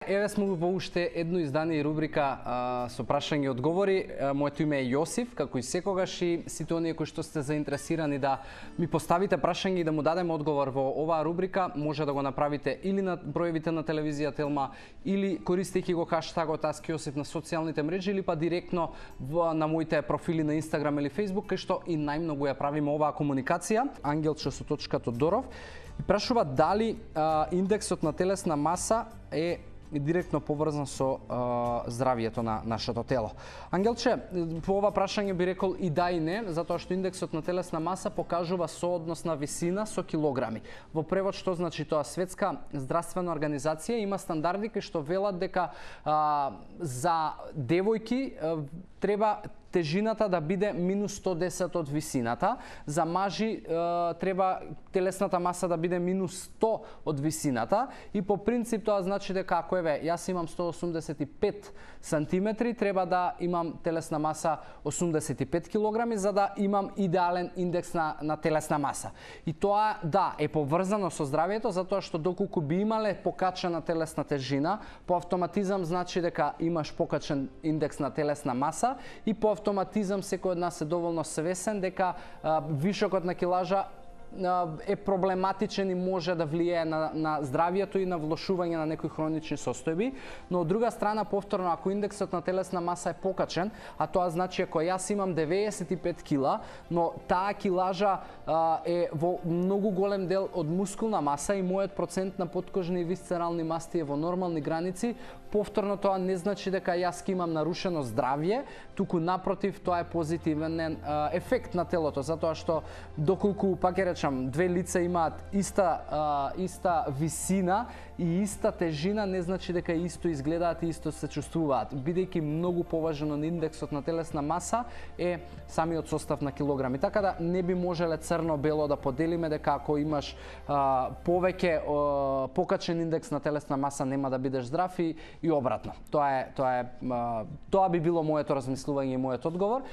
Еве сме во уште едно издание и рубрика со прашања и одговори. Моето име е Јосиф, како и секогаш, и сите оние кои што сте заинтересирани да ми поставите прашање и да му дадеме одговор во оваа рубрика, може да го направите или на броевите на телевизија Телма, или користејќи го хаштагот #Јосиф на социјалните мрежи, или па директно на моите профили на Инстаграм или Фејсбук, кај што и најмногу ја правиме оваа комуникација. Ангелче со точка Тодоров прашува дали индексот на телесна маса е директно поврзан со здравието на нашето тело. Ангелче, по ова прашање би рекол и да и не, затоа што индексот на телесна маса покажува сооднос на висина со килограми. Во превод што значи тоа? Светска здравствена организација има стандарди кои што велат дека за девојки треба тежината да биде минус 110 од висината, за мажи треба телесната маса да биде минус 100 од висината, и по принцип тоа значи дека ако еве јас имам 185 сантиметри, треба да имам телесна маса 85 килограми за да имам идеален индекс на телесна маса. И тоа да е поврзано со здравието, затоа што доколку би имале покачена телесна тежина, по автоматизам значи дека имаш покачен индекс на телесна маса, и по автоматизам секој од нас е доволно свесен дека вишокот на килажа е проблематичен и може да влијае на здравието и на влошување на некои хронични состојби, но од друга страна повторно ако индексот на телесна маса е покачен, а тоа значи ако јас имам 95 кила, но таа килажа е во многу голем дел од мускулна маса и мојот процент на подкожни и висцерални масти е во нормални граници, повторно тоа не значи дека јас ќе имам нарушено здравје, туку напротив тоа е позитивен ефект на телото, затоа што доколку пак ќе речам две лица имаат иста висина и иста тежина, не значи дека исто изгледаат и исто се чувствуваат. Бидејќи многу поважен од индексот на телесна маса е самиот состав на килограми. Така да не би можеле црно-бело да поделиме дека ако имаш повеќе покачен индекс на телесна маса нема да бидеш здрав и обратно. Тоа би било моето размислување и мојот одговор.